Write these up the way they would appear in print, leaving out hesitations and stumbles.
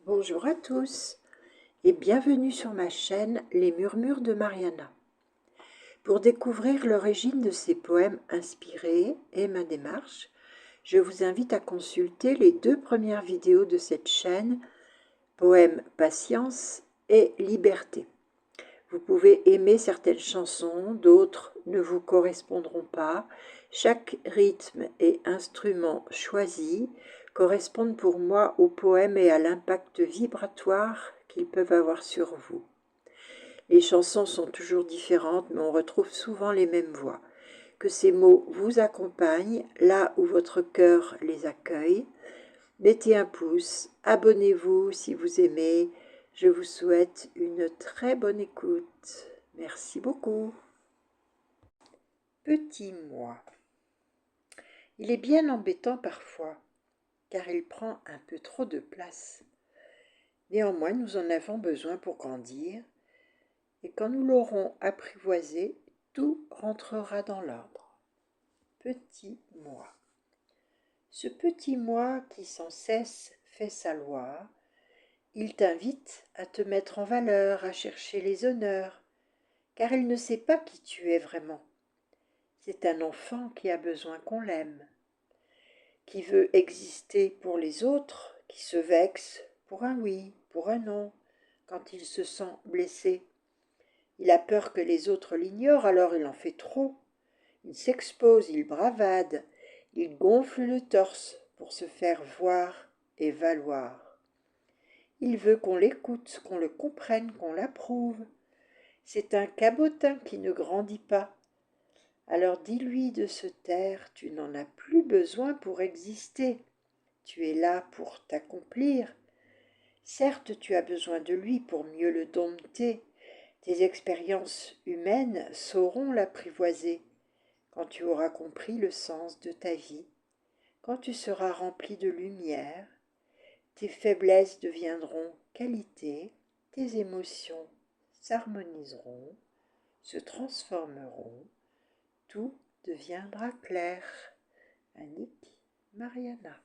Bonjour à tous et bienvenue sur ma chaîne Les Murmures de Mariana. Pour découvrir l'origine de ces poèmes inspirés et ma démarche, je vous invite à consulter les 2 premières vidéos de cette chaîne, Poèmes Patience et Liberté. Vous pouvez aimer certaines chansons, d'autres ne vous correspondront pas. Chaque rythme et instrument choisi correspondent pour moi au poème et à l'impact vibratoire qu'ils peuvent avoir sur vous. Les chansons sont toujours différentes, mais on retrouve souvent les mêmes voix. Que ces mots vous accompagnent là où votre cœur les accueille. Mettez un pouce, abonnez-vous si vous aimez. Je vous souhaite une très bonne écoute. Merci beaucoup. Petit moi. Il est bien embêtant parfois, car il prend un peu trop de place. Néanmoins, nous en avons besoin pour grandir, et quand nous l'aurons apprivoisé, tout rentrera dans l'ordre. Petit moi. Ce petit moi qui sans cesse fait sa loi, il t'invite à te mettre en valeur, à chercher les honneurs, car il ne sait pas qui tu es vraiment. C'est un enfant qui a besoin qu'on l'aime, qui veut exister pour les autres, qui se vexe pour un oui, pour un non, quand il se sent blessé. Il a peur que les autres l'ignorent, alors il en fait trop. Il s'expose, il bravade, il gonfle le torse pour se faire voir et valoir. Il veut qu'on l'écoute, qu'on le comprenne, qu'on l'approuve. C'est un cabotin qui ne grandit pas. Alors dis-lui de se taire, tu n'en as plus besoin pour exister. Tu es là pour t'accomplir. Certes, tu as besoin de lui pour mieux le dompter. Tes expériences humaines sauront l'apprivoiser quand tu auras compris le sens de ta vie, quand tu seras rempli de lumière. Tes faiblesses deviendront qualités, tes émotions s'harmoniseront, se transformeront, tout deviendra clair. Annick Mariana.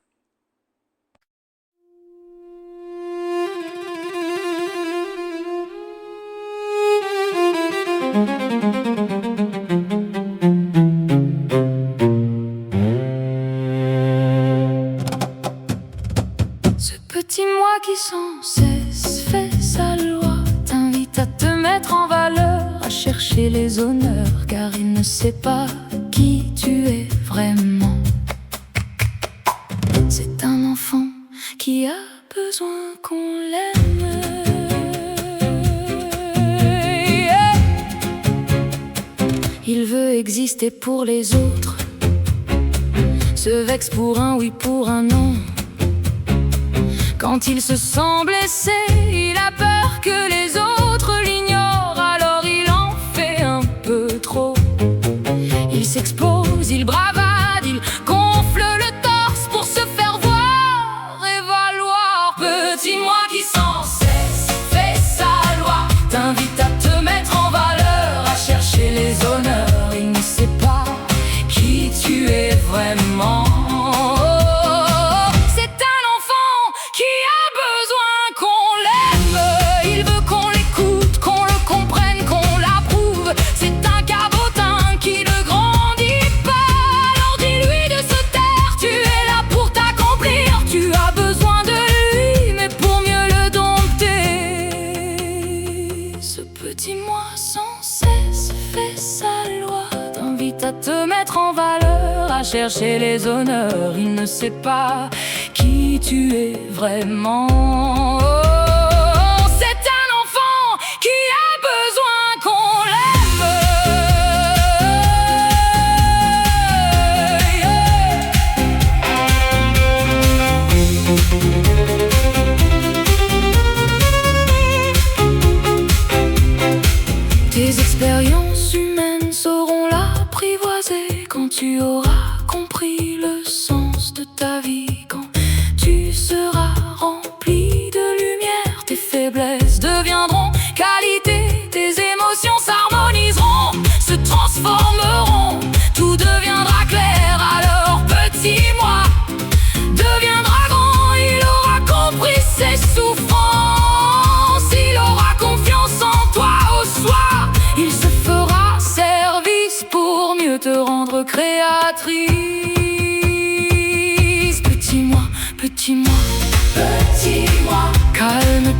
Petit moi qui sans cesse fait sa loi t'invite à te mettre en valeur, à chercher les honneurs, car il ne sait pas qui tu es vraiment. C'est un enfant qui a besoin qu'on l'aime. Il veut exister pour les autres, se vexe pour un oui, pour un non. Quand il se sent blessé, il a peur que les autres l'ignorent, alors il en fait un peu trop. Il s'expose, il bravade, il gonfle le torse pour se faire voir et valoir. Petit moi qui sans cesse fait sa loi t'invite à te mettre en valeur, à chercher les honneurs. Il ne sait pas qui tu es vraiment. Dis-moi sans cesse fait sa loi t'invite à te mettre en valeur, à chercher les honneurs. Il ne sait pas qui tu es vraiment. C'est un enfant qui a besoin qu'on l'aime. Tes expériences humaines sauront l'apprivoiser quand tu auras compris le sens de ta vie, quand tu seras rempli de calculatrice. Petit moi, petit moi, calme